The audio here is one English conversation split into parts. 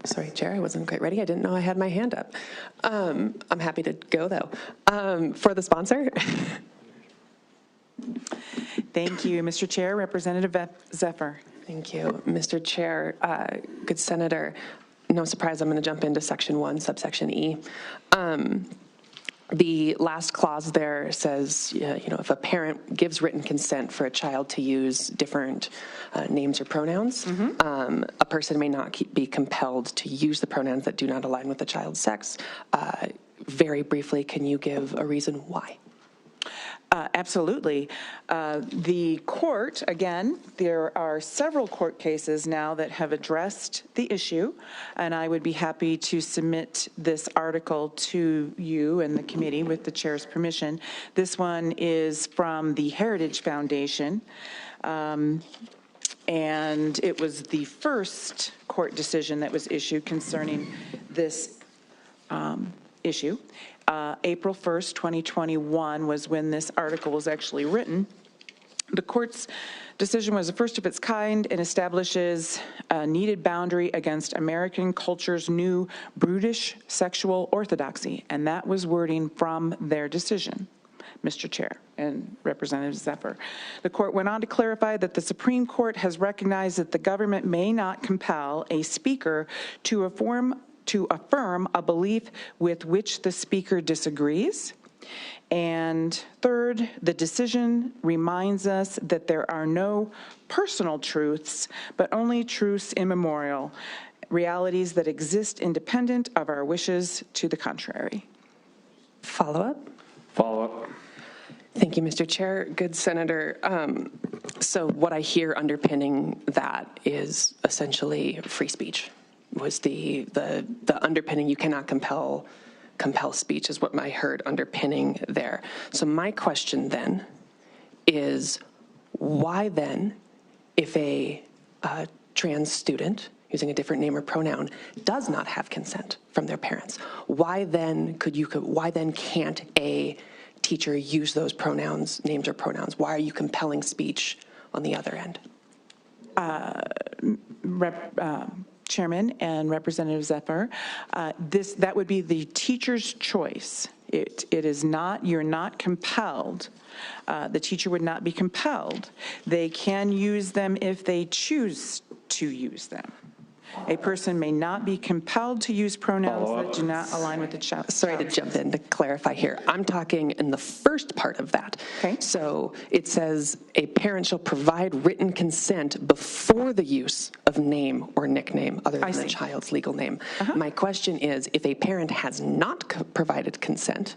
Sorry, Chair, I wasn't quite ready. I didn't know I had my hand up. I'm happy to go, though. For the sponsor. Thank you, Mr. Chair. Representative Zephyr. Thank you, Mr. Chair. Good Senator, no surprise, I'm going to jump into Section 1, subsection E. The last clause there says, if a parent gives written consent for a child to use different names or pronouns, a person may not be compelled to use the pronouns that do not align with the child's sex. Very briefly, can you give a reason why? Absolutely. The court, again, there are several court cases now that have addressed the issue, and I would be happy to submit this article to you and the committee with the chair's permission. This one is from the Heritage Foundation, and it was the first court decision that was issued concerning this issue. April 1st, 2021 was when this article was actually written. The court's decision was the first of its kind and establishes a needed boundary against American culture's new brutish sexual orthodoxy, and that was wording from their decision, Mr. Chair and Representative Zephyr. The court went on to clarify that the Supreme Court has recognized that the government may not compel a speaker to affirm a belief with which the speaker disagrees. And third, the decision reminds us that there are no personal truths, but only truths immemorial, realities that exist independent of our wishes to the contrary. Follow-up? Follow-up. Thank you, Mr. Chair. Good Senator. So what I hear underpinning that is essentially free speech. Was the underpinning, you cannot compel speech is what I heard underpinning there. So my question then is, why then, if a trans student using a different name or pronoun does not have consent from their parents, why then can't a teacher use those pronouns, names or pronouns? Why are you compelling speech on the other end? Chairman and Representative Zephyr, that would be the teacher's choice. It is not, you're not compelled. The teacher would not be compelled. They can use them if they choose to use them. A person may not be compelled to use pronouns that do not align with the child. Sorry to jump in to clarify here. I'm talking in the first part of that. Okay. So it says a parent shall provide written consent before the use of name or nickname other than the child's legal name. My question is, if a parent has not provided consent,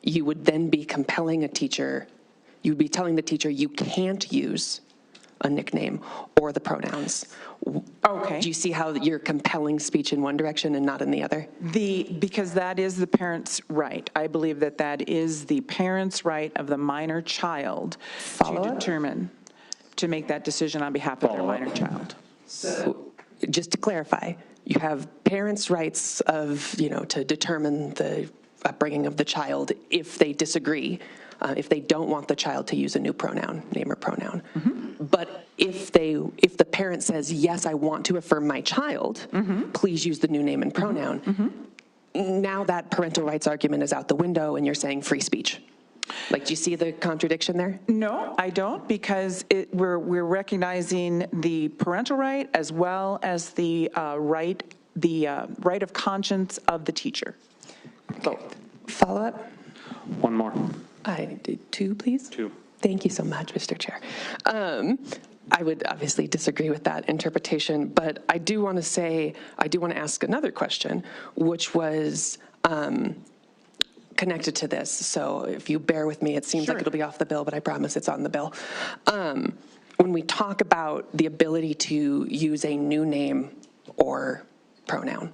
you would then be compelling a teacher, you'd be telling the teacher you can't use a nickname or the pronouns. Okay. Do you see how you're compelling speech in one direction and not in the other? Because that is the parent's right. I believe that is the parent's right of the minor child to determine, to make that decision on behalf of their minor child. So just to clarify, you have parents' rights of, to determine the upbringing of the child if they disagree, if they don't want the child to use a new pronoun, name or pronoun. But if the parent says, yes, I want to affirm my child, please use the new name and pronoun, now that parental rights argument is out the window and you're saying free speech. Like, do you see the contradiction there? No, I don't, because we're recognizing the parental right as well as the right of conscience of the teacher. Both. Follow-up? One more. I did two, please. Two. Thank you so much, Mr. Chair. I would obviously disagree with that interpretation, but I do want to ask another question, which was connected to this. So if you bear with me, it seems like it'll be off the bill, but I promise it's on the bill. When we talk about the ability to use a new name or pronoun,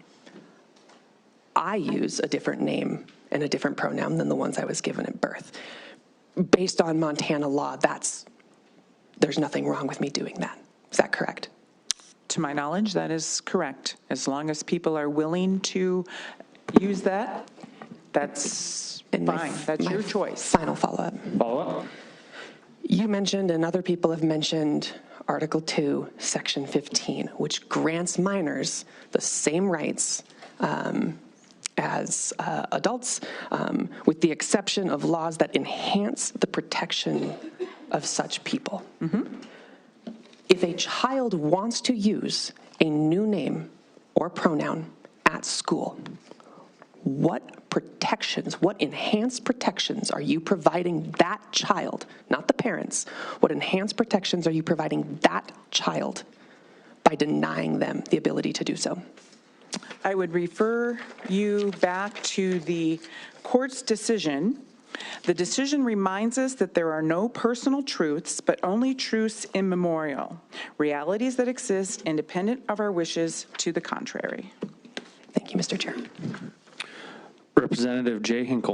I use a different name and a different pronoun than the ones I was given at birth. Based on Montana law, there's nothing wrong with me doing that. Is that correct? To my knowledge, that is correct. As long as people are willing to use that, that's fine. That's your choice. Final follow-up. Follow-up? You mentioned, and other people have mentioned, Article 2, Section 15, which grants minors the same rights as adults, with the exception of laws that enhance the protection of such people. If a child wants to use a new name or pronoun at school, what protections, what enhanced protections are you providing that child, not the parents, what enhanced protections are you providing that child by denying them the ability to do so? I would refer you back to the court's decision. The decision reminds us that there are no personal truths, but only truths immemorial, realities that exist independent of our wishes to the contrary. Thank you, Mr. Chair. Representative Jay Hinkle.